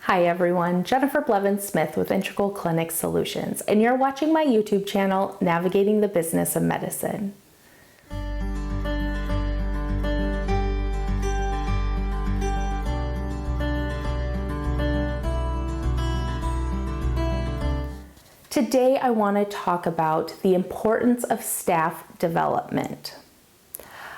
Hi everyone, Jennifer Blevins-Smith with Integral Clinic Solutions, and you're watching my YouTube channel, Navigating the Business of Medicine. Today I want to talk about the importance of staff development.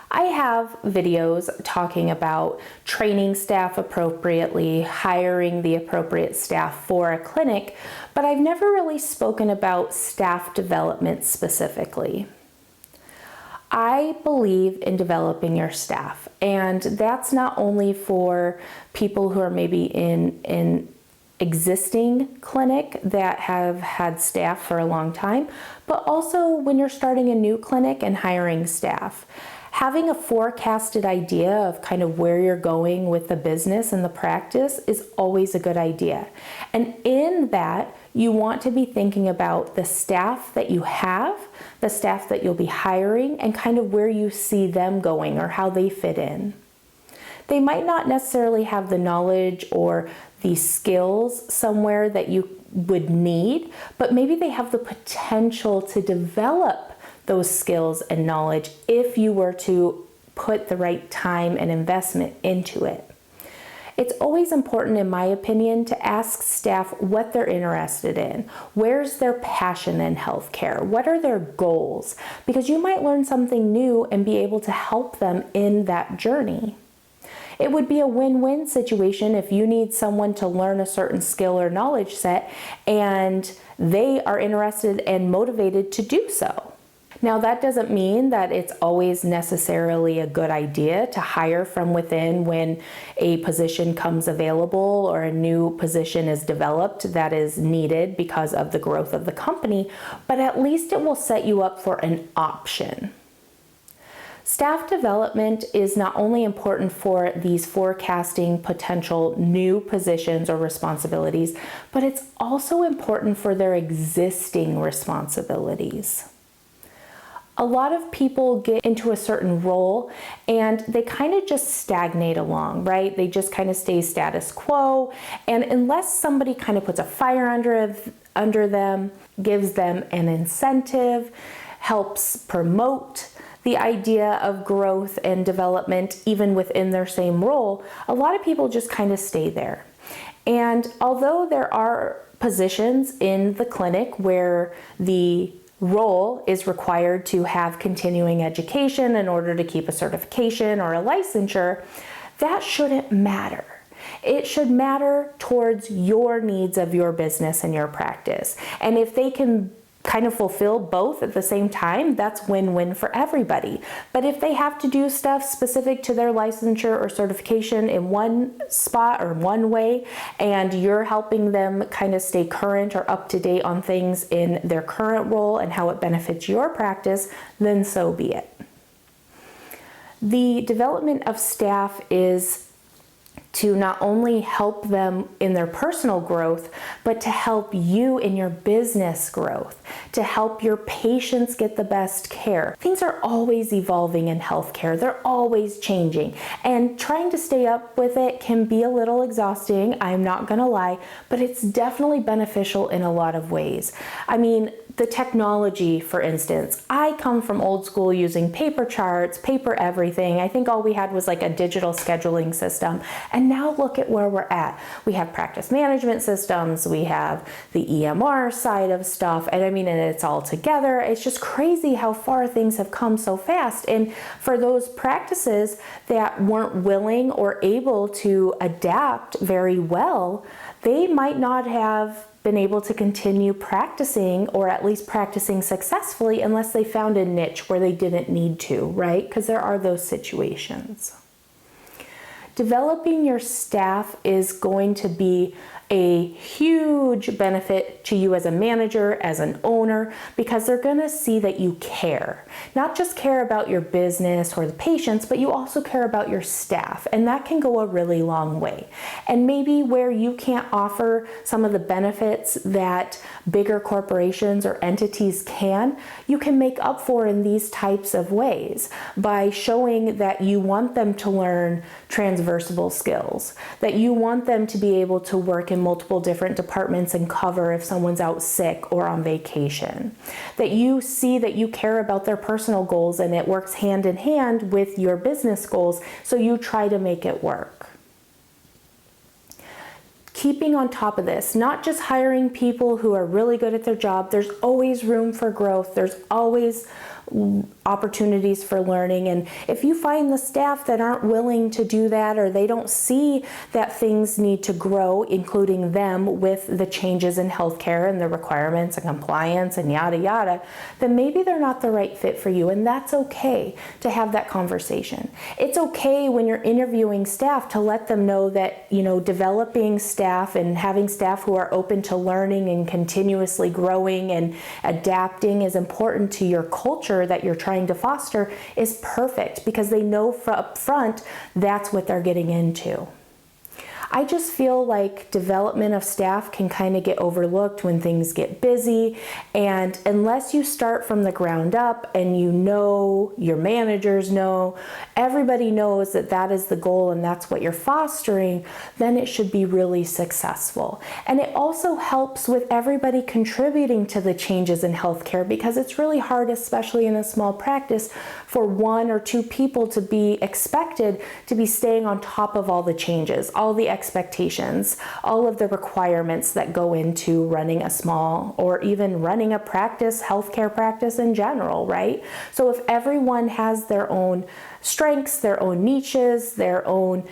I have videos talking about training staff appropriately, hiring the appropriate staff for a clinic, but I've never really spoken about staff development specifically. I believe in developing your staff, and that's not only for people who are maybe in existing clinic that have had staff for a long time, but also when you're starting a new clinic and hiring staff. Having a forecasted idea of kind of where you're going with the business and the practice is always a good idea. And in that, you want to be thinking about the staff that you have, the staff that you'll be hiring, and kind of where you see them going or how they fit in. They might not necessarily have the knowledge or the skills somewhere that you would need, but maybe they have the potential to develop those skills and knowledge if you were to put the right time and investment into it. It's always important, in my opinion, to ask staff what they're interested in. Where's their passion in healthcare? What are their goals? Because you might learn something new and be able to help them in that journey. It would be a win-win situation if you need someone to learn a certain skill or knowledge set and they are interested and motivated to do so. Now, that doesn't mean that it's always necessarily a good idea to hire from within when a position comes available or a new position is developed that is needed because of the growth of the company, but at least it will set you up for an option. Staff development is not only important for these forecasting potential new positions or responsibilities, but it's also important for their existing responsibilities. A lot of people get into a certain role and they kind of just stagnate along, right? They just kind of stay status quo. And unless somebody kind of puts a fire under them, gives them an incentive, helps promote the idea of growth and development even within their same role, a lot of people just kind of stay there. And although there are positions in the clinic where the role is required to have continuing education in order to keep a certification or a licensure, that shouldn't matter. It should matter towards your needs of your business and your practice. And if they can kind of fulfill both at the same time, that's win-win for everybody. But if they have to do stuff specific to their licensure or certification in one spot or one way, and you're helping them kind of stay current or up to date on things in their current role and how it benefits your practice, then so be it. The development of staff is to not only help them in their personal growth, but to help you in your business growth, to help your patients get the best care. Things are always evolving in healthcare. They're always changing, and trying to stay up with it can be a little exhausting, I'm not gonna lie, but it's definitely beneficial in a lot of ways. I mean, the technology, for instance, I come from old school using paper charts, paper everything. I think all we had was like a digital scheduling system. And now look at where we're at. We have practice management systems, we have the EMR side of stuff, and I mean, and it's all together. It's just crazy how far things have come so fast. And for those practices that weren't willing or able to adapt very well, they might not have been able to continue practicing, or at least practicing successfully, unless they found a niche where they didn't need to, right? Because there are those situations. Developing your staff is going to be a huge benefit to you as a manager, as an owner, because they're going to see that you care. Not just care about your business or the patients, but you also care about your staff, and that can go a really long way. And maybe where you can't offer some of the benefits that bigger corporations or entities can, you can make up for in these types of ways by showing that you want them to learn transversable skills, that you want them to be able to work in in multiple different departments and cover if someone's out sick or on vacation. That you see that you care about their personal goals and it works hand in hand with your business goals, so you try to make it work. Keeping on top of this, not just hiring people who are really good at their job. There's always room for growth. There's always opportunities for learning, and if you find the staff that aren't willing to do that, or they don't see that things need to grow, including them with the changes in healthcare and the requirements and compliance and yada yada, then maybe they're not the right fit for you, and that's okay to have that conversation. It's okay when you're interviewing staff to let them know that, developing staff and having staff who are open to learning and continuously growing and adapting is important to your culture that you're trying to foster is perfect, because they know up front that's what they're getting into. I just feel like development of staff can kind of get overlooked when things get busy, and unless you start from the ground up and your managers know, everybody knows that that is the goal and that's what you're fostering, then it should be really successful. And it also helps with everybody contributing to the changes in healthcare, because it's really hard, especially in a small practice, for one or two people to be expected to be staying on top of all the changes, all the expectations, all of the requirements that go into running a small or even running a practice, healthcare practice in general, right? So if everyone has their own strengths, their own niches, their own,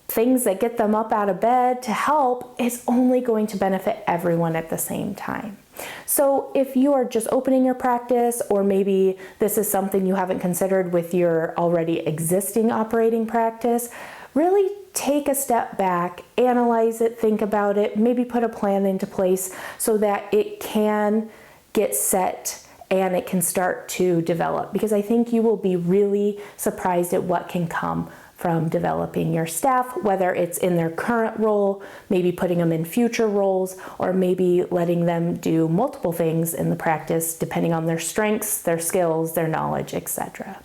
things that get them up out of bed to help, it's only going to benefit everyone at the same time. So if you are just opening your practice, or maybe this is something you haven't considered with your already existing operating practice, really take a step back, analyze it, think about it, maybe put a plan into place so that it can get set and it can start to develop, because I think you will be really surprised at what can come from developing your staff, whether it's in their current role, maybe putting them in future roles, or maybe letting them do multiple things in the practice depending on their strengths, their skills, their knowledge, etc.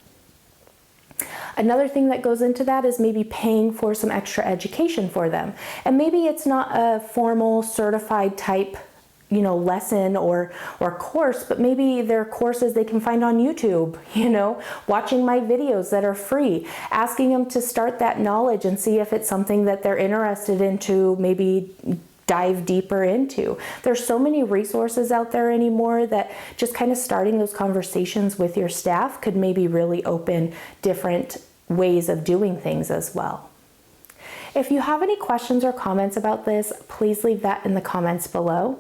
Another thing that goes into that is maybe paying for some extra education for them. And maybe it's not a formal certified type lesson or course, but maybe there are courses they can find on YouTube, watching my videos that are free, asking them to start that knowledge and see if it's something that they're interested in to maybe dive deeper into. There's so many resources out there anymore that just kind of starting those conversations with your staff could maybe really open different ways of doing things as well. If you have any questions or comments about this, please leave that in the comments below.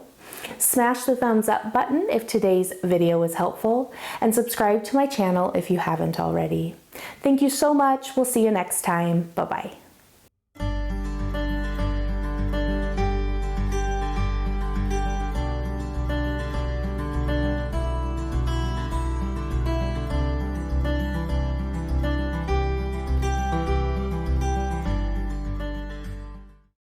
Smash the thumbs up button if today's video was helpful, and subscribe to my channel if you haven't already. Thank you so much. We'll see you next time. Bye-bye.